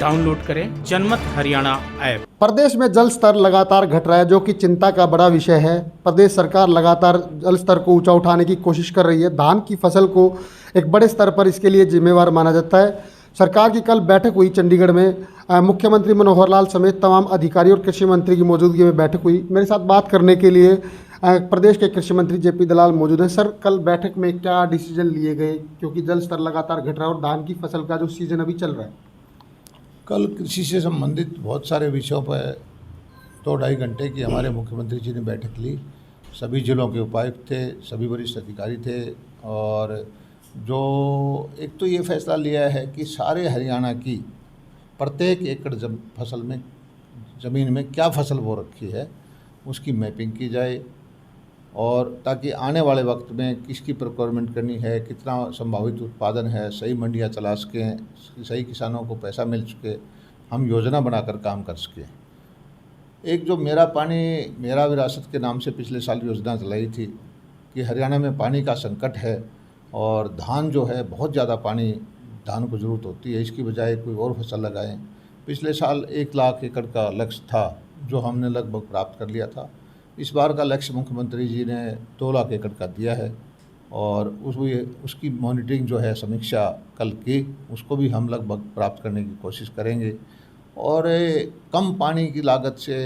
Download करें जनमत Haryana app. प्रदेश में जल स्तर लगातार घट रहा है, जो कि चिंता का बड़ा विषय है। प्रदेश सरकार लगातार जल स्तर को ऊंचा उठाने की कोशिश कर रही है। धान की फसल को एक बड़े स्तर पर इसके लिए जिम्मेवार माना जाता है। सरकार की कल बैठक हुई चंडीगढ़ में। मुख्यमंत्री मनोहर लाल समेत तमाम अधिकारी और कृषि मंत्री की मौजूदगी में बैठक हुई। मेरे साथ बात करने के लिए प्रदेश के कृषि मंत्री जेपी दलाल मौजूद हैं। सर, कल बैठक में क्या डिसीजन लिए गए, क्योंकि जल स्तर लगातार घट रहा है और धान की फसल का जो सीजन अभी चल रहा है? कल कृषि से संबंधित बहुत सारे विषयों पर 2-2.5 घंटे की हमारे मुख्यमंत्री जी ने बैठक ली। सभी जिलों के उपायुक्त थे, सभी वरिष्ठ अधिकारी थे, और जो एक तो ये फैसला लिया है कि सारे हरियाणा की प्रत्येक एकड़ फसल में ज़मीन में क्या फसल बो रखी है उसकी मैपिंग की जाए, और ताकि आने वाले वक्त में किसकी प्रोक्योरमेंट करनी है, कितना संभावित उत्पादन है, सही मंडियाँ चला सकें, सही किसानों को पैसा मिल सके, हम योजना बनाकर काम कर सकें। एक जो मेरा पानी मेरा विरासत के नाम से पिछले साल योजना चलाई थी कि हरियाणा में पानी का संकट है और धान जो है बहुत ज़्यादा पानी धान को ज़रूरत होती है, इसकी बजाय कोई और फसल लगाएं। पिछले साल 1 लाख एकड़ का लक्ष्य था जो हमने लगभग प्राप्त कर लिया था। इस बार का लक्ष्य मुख्यमंत्री जी ने 2 लाख एकड़ का दिया है, और उसकी मॉनिटरिंग जो है समीक्षा कल की, उसको भी हम लगभग प्राप्त करने की कोशिश करेंगे। और कम पानी की लागत से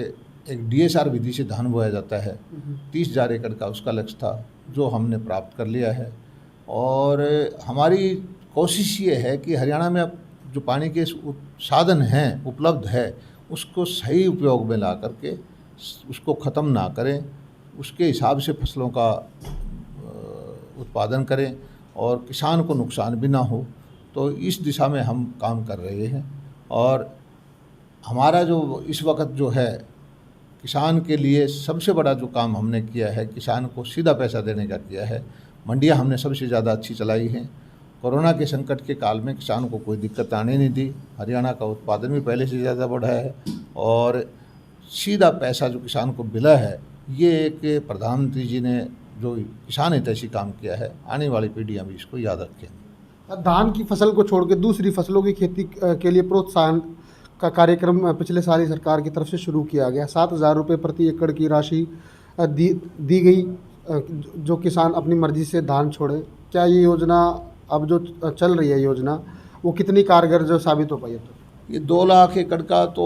एक DSR विधि से धान बोया जाता है, 30,000 एकड़ का उसका लक्ष्य था जो हमने प्राप्त कर लिया है। और हमारी कोशिश ये है कि हरियाणा में अब जो पानी के साधन हैं उपलब्ध है उसको सही उपयोग में ला करके उसको ख़त्म ना करें, उसके हिसाब से फसलों का उत्पादन करें और किसान को नुकसान भी ना हो। तो इस दिशा में हम काम कर रहे हैं, और हमारा जो इस वक्त जो है किसान के लिए सबसे बड़ा जो काम हमने किया है, किसान को सीधा पैसा देने का किया है। मंडियां हमने सबसे ज़्यादा अच्छी चलाई हैं। कोरोना के संकट के काल में किसान को कोई दिक्कत आने नहीं दी। हरियाणा का उत्पादन भी पहले से ज़्यादा बढ़ा है, और सीधा पैसा जो किसान को मिला है, ये एक प्रधानमंत्री जी ने जो किसान हितैषी काम किया है, आने वाली पीढ़ियाँ भी इसको याद रखें। धान की फसल को छोड़ के दूसरी फसलों की खेती के लिए प्रोत्साहन का कार्यक्रम पिछले साल ही सरकार की तरफ से शुरू किया गया। 7,000 रुपये प्रति एकड़ की राशि दी गई, जो किसान अपनी मर्जी से धान छोड़े। क्या ये योजना अब जो चल रही है योजना, वो कितनी कारगर जो साबित हो पाई है? ये 2 लाख एकड़ का तो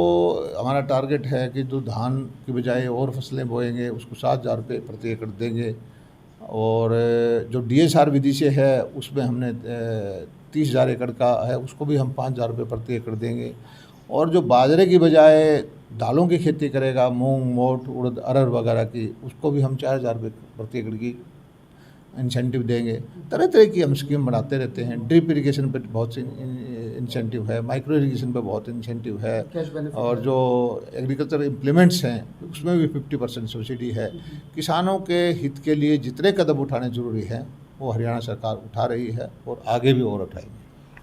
हमारा टारगेट है कि जो धान की बजाय और फसलें बोएंगे उसको 7,000 रुपये प्रति एकड़ देंगे, और जो DSR विधि से है उसमें हमने 30,000 एकड़ का है, उसको भी हम 5,000 रुपये प्रति एकड़ देंगे। और जो बाजरे की बजाय दालों की खेती करेगा, मूंग, मोठ, उड़द, अरहर वगैरह की, उसको भी हम 4,000 रुपये प्रति एकड़ की इंसेंटिव देंगे। तरह तरह की हम स्कीम बनाते रहते हैं। ड्रिप इरिगेशन पे बहुत सी इंसेंटिव है, माइक्रो इरिगेशन पे बहुत इंसेंटिव है, और जो एग्रीकल्चर इम्प्लीमेंट्स हैं उसमें भी 50% सब्सिडी है। किसानों के हित के लिए जितने कदम उठाने ज़रूरी हैं वो हरियाणा सरकार उठा रही है, और आगे भी और उठाएगी।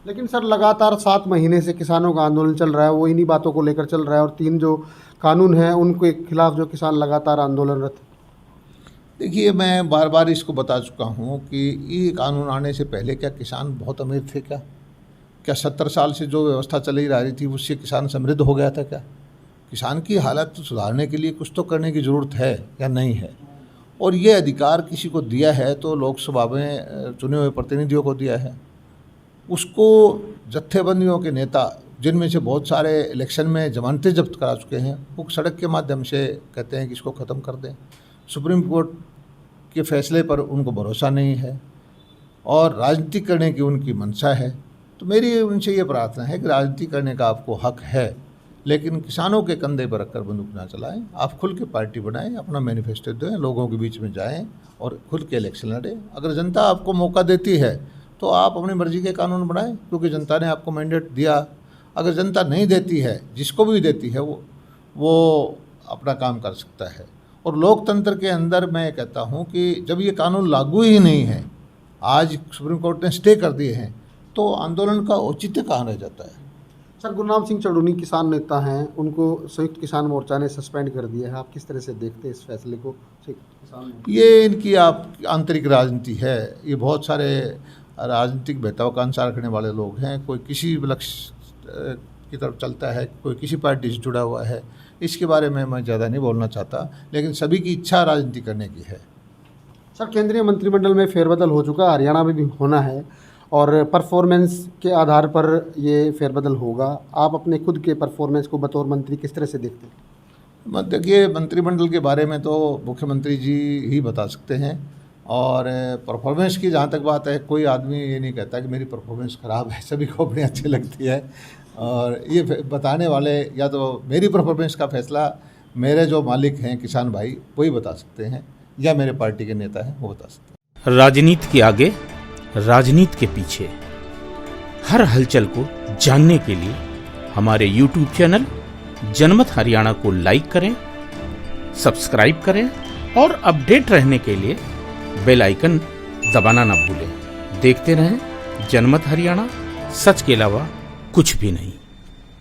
लेकिन सर, लगातार 7 महीने से किसानों का आंदोलन चल रहा है, वो इन्हीं बातों को लेकर चल रहा है, और 3 जो कानून हैं उनके खिलाफ जो किसान लगातार आंदोलनरत। देखिए, मैं बार बार इसको बता चुका हूँ कि ये कानून आने से पहले क्या किसान बहुत अमीर थे? क्या 70 साल से जो व्यवस्था चली रही थी उससे किसान समृद्ध हो गया था? क्या किसान की हालत सुधारने के लिए कुछ तो करने की ज़रूरत है या नहीं है? और ये अधिकार किसी को दिया है तो लोकसभा में चुने हुए प्रतिनिधियों को दिया है। उसको जत्थेबंदियों के नेता, जिनमें से बहुत सारे इलेक्शन में जमानतें जब्त करा चुके हैं, वो सड़क के माध्यम से कहते हैं कि इसको ख़त्म कर दें। सुप्रीम कोर्ट के फैसले पर उनको भरोसा नहीं है, और राजनीति करने की उनकी मंशा है। तो मेरी उनसे ये प्रार्थना है कि राजनीति करने का आपको हक है, लेकिन किसानों के कंधे पर रखकर बंदूक ना चलाएं। आप खुल के पार्टी बनाएं, अपना मैनिफेस्टो दें, लोगों के बीच में जाएं और खुल के इलेक्शन लड़ें। अगर जनता आपको मौका देती है तो आप अपनी मर्जी के कानून बनाएं, क्योंकि जनता ने आपको मैंडेट दिया। अगर जनता नहीं देती है, जिसको भी देती है वो अपना काम कर सकता है। और लोकतंत्र के अंदर मैं कहता हूं कि जब ये कानून लागू ही नहीं है, आज सुप्रीम कोर्ट ने स्टे कर दिए हैं, तो आंदोलन का औचित्य कहाँ रह जाता है? सर, गुरनाम सिंह चढ़ूनी किसान नेता हैं, उनको संयुक्त किसान मोर्चा ने सस्पेंड कर दिया है। आप किस तरह से देखते हैं इस फैसले को? ये इनकी आंतरिक राजनीति है। ये बहुत सारे राजनीतिक महत्वाकांक्षा रखने वाले लोग हैं। कोई किसी लक्ष्य की तरफ चलता है, कोई किसी पार्टी से जुड़ा हुआ है, इसके बारे में मैं ज़्यादा नहीं बोलना चाहता, लेकिन सभी की इच्छा राजनीति करने की है। सर, केंद्रीय मंत्रिमंडल में फेरबदल हो चुका, हरियाणा में भी होना है और परफॉर्मेंस के आधार पर ये फेरबदल होगा। आप अपने खुद के परफॉर्मेंस को बतौर मंत्री किस तरह से देखते हैं? देखिए, मंत्रिमंडल के बारे में तो मुख्यमंत्री जी ही बता सकते हैं, और परफॉर्मेंस की जहाँ तक बात है, कोई आदमी ये नहीं कहता कि मेरी परफॉर्मेंस ख़राब है, सभी को अपनी अच्छी लगती है। और ये बताने वाले या तो मेरी परफॉर्मेंस का फैसला मेरे जो मालिक हैं किसान भाई वही बता सकते हैं, या मेरे पार्टी के नेता हैं वो बता सकते हैं। राजनीति के आगे, राजनीति के पीछे, हर हलचल को जानने के लिए हमारे YouTube चैनल जनमत हरियाणा को लाइक करें, सब्सक्राइब करें और अपडेट रहने के लिए बेल आइकन दबाना ना भूलें। देखते रहें जनमत हरियाणा, सच के अलावा कुछ भी नहीं।